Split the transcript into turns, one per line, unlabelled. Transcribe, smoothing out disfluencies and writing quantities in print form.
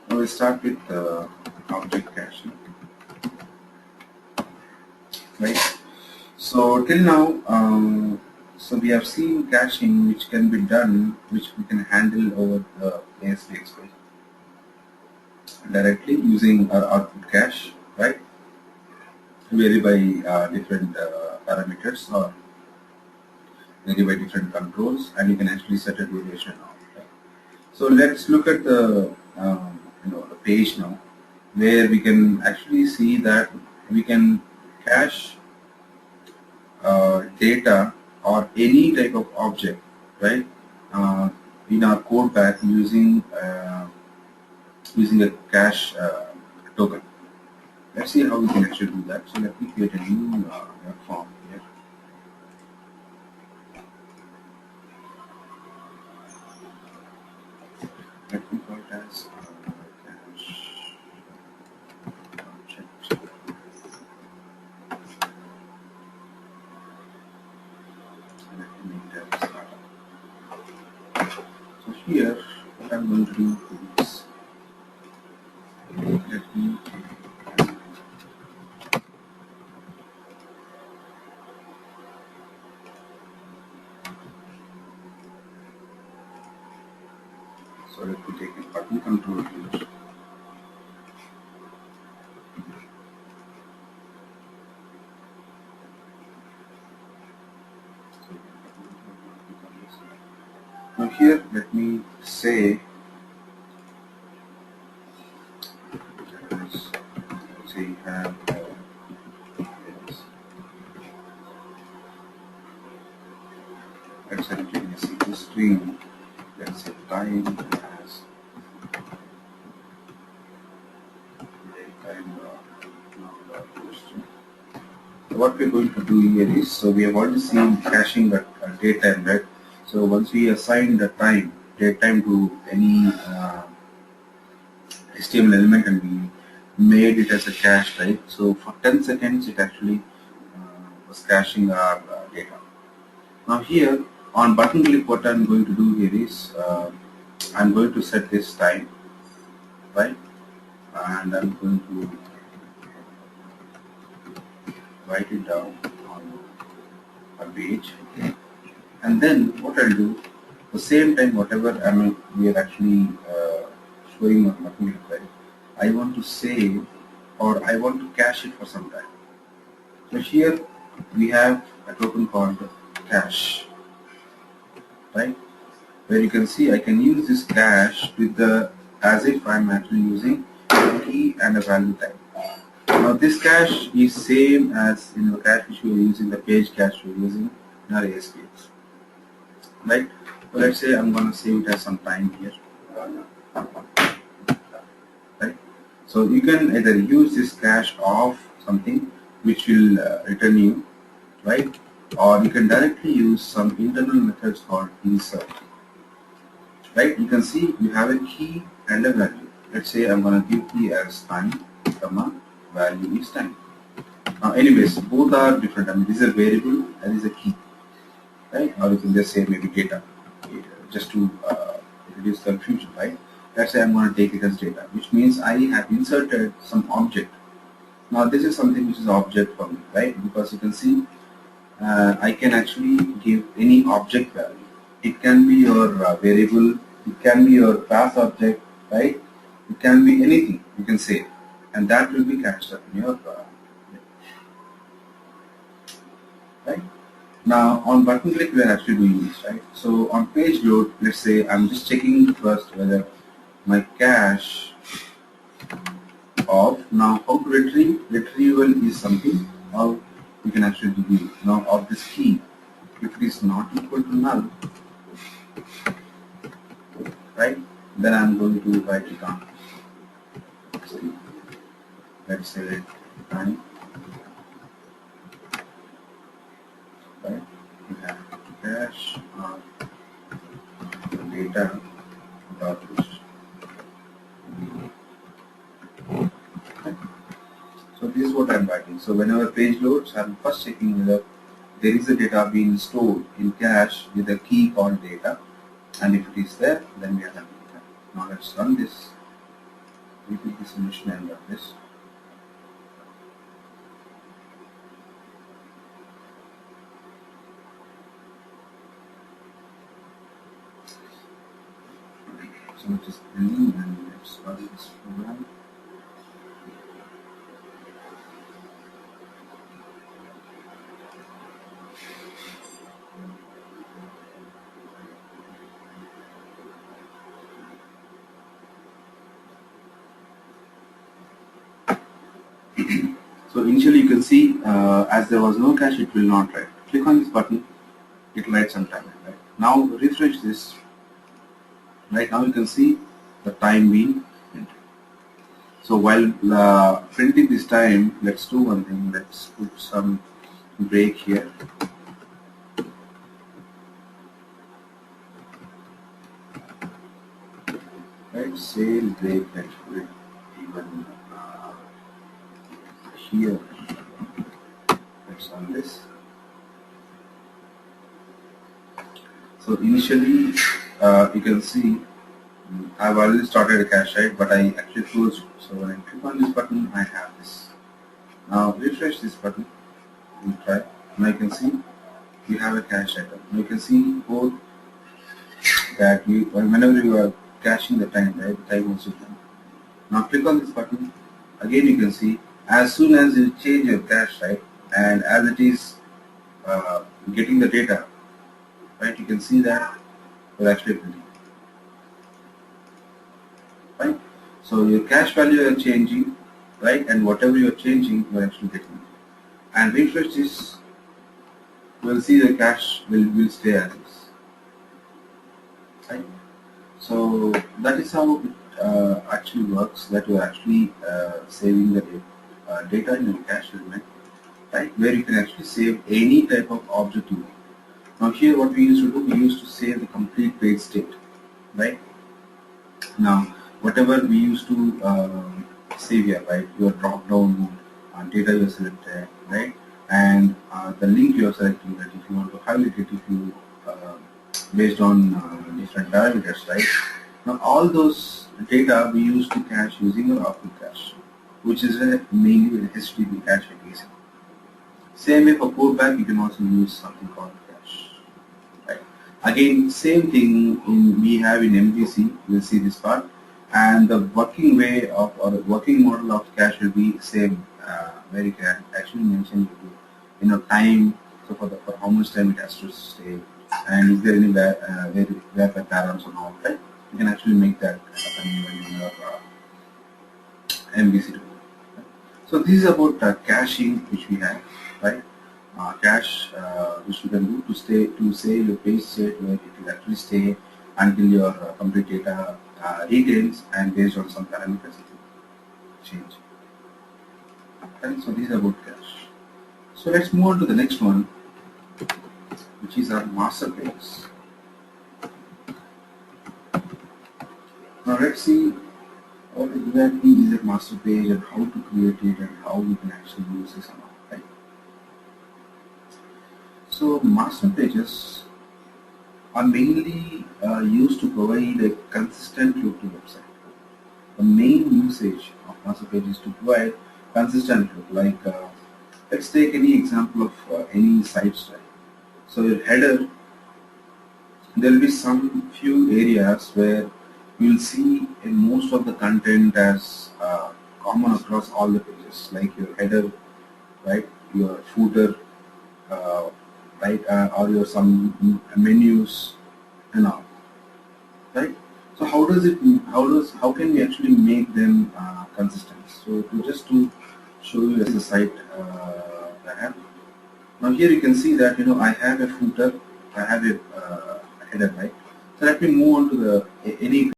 Now we'll start with object caching, right? So till now, so we have seen caching which can be done, which we can handle over the ASP expression directly using our output cache, right? Vary by different parameters or vary by different controls, and you can actually set a duration of. Right? So let's look at the the page now, where we can actually see that we can cache data or any type of object, right, in our code path using a cache token. Let's see how we can actually do that. So let me create a new form here. Let me call it as cache object. Let me make that startup. So here, what I'm going to do is let me so let me take a button control here. Now here, let me say, let's say you have let's say I'm taking a single string. Let's say time as time question. So what we're going to do here is, so we have already seen caching the datetime, right? So once we assign the datetime to any HTML element and we made it as a cache, right? So for 10 seconds it actually was caching our data. Now here on button click, what I'm going to do here is I'm going to set this time, right? And I'm going to write it down on a page. And then what I'll do, the same time whatever we are actually showing on button click, right? I want to save or I want to cache it for some time. So here we have a token called cache, right? Where you can see I can use this cache with the as if I'm actually using a key and a value type. Now this cache is same as the cache which we are using, the page cache we are using in our ASPX, right? So let's say I'm going to save it as some time here, right? So you can either use this cache of something which will return you, right? Or you can directly use some internal methods called insert. Right, you can see you have a key and a value. Let's say I'm going to give key as time, comma, value is time. Now, anyways, both are different. I mean, this is a variable and this is a key, right? Or you can just say maybe data, just to reduce confusion, right? Let's say I'm going to take it as data, which means I have inserted some object. Now, this is something which is object for me, right? Because you can see I can actually give any object value. It can be your variable, it can be your class object, right? It can be anything you can say, and that will be cached up in your right? Now on button click we are actually doing this, right? So on page load, let's say I'm just checking first whether my cache of now how to retrieval is something how you can actually do now of this key. If it is not equal to null, right, then I'm going to write it down. Let's say time, right? We have cache of data dot list. Okay. So this is what I'm writing. So whenever page loads, I'm first checking whether there is a data being stored in cache with a key called data, and if it is there, then we are done with that. Now let's run this. repeat the solution and run this. So it is ending and let's start this program. So initially you can see as there was no cache, it will not write. Click on this button, it will write some time. Right? Now refresh this. Right now you can see the time being entered. So while printing this time, let's do one thing. Let's put some break here. Right, sale break. Let's put it even here. Let's run this. So initially, you can see I've already started a cache, right? But I actually closed it. So when I click on this button, I have this. Now refresh this button and try. Now you can see you have a cache item. Now you can see both that whenever you are caching the time, right? The time also done. Now click on this button. Again, you can see as soon as you change your cache, right, and as it is getting the data, right, you can see that we're actually printing, right? So your cache value are changing, right, and whatever you are changing, you're actually getting. And refresh this, we'll see the cache will stay as is, right? So that is how it actually works. That you're actually saving the data in your cache element, right, where you can actually save any type of object you want. Now here what we used to do, we used to save the complete page state, right? Now whatever we used to save here, right, your drop down data you selected, right, and the link you are selecting, that if you want to highlight it, if you based on different parameters, right. Now all those data we used to cache using your output cache, which is mainly an HTTP cache basically. Same way for codebag, you can also use something called cache. Right. Again, same thing we have in MVC. We'll see this part, and the working way of or the working model of cache will be same, where you can actually mention time. So for how much time it has to stay, and is there any verify params or not, right? You can actually make that happen in your MVC tool. Right? So this is about caching, which we have, right? Cache which you can do to save your page state, where it will actually stay until your complete data retains, and based on some parameters it will change. Okay, so this is about cache. So let's move on to the next one, which is our master page. Now let's see what exactly is a master page and how to create it and how we can actually use this and all, right? So master pages are mainly used to provide a consistent look to website. The main usage of master page is to provide consistent look. Like let's take any example of any site style. So your header, there will be some few areas where you will see in most of the content as common across all the pages, like your header, right, your footer, uh, right, or your some menus and all, right? So how can we actually make them consistent? So to show you as a site I have. Now here you can see that I have a footer, I have a header, right? So let me move on to any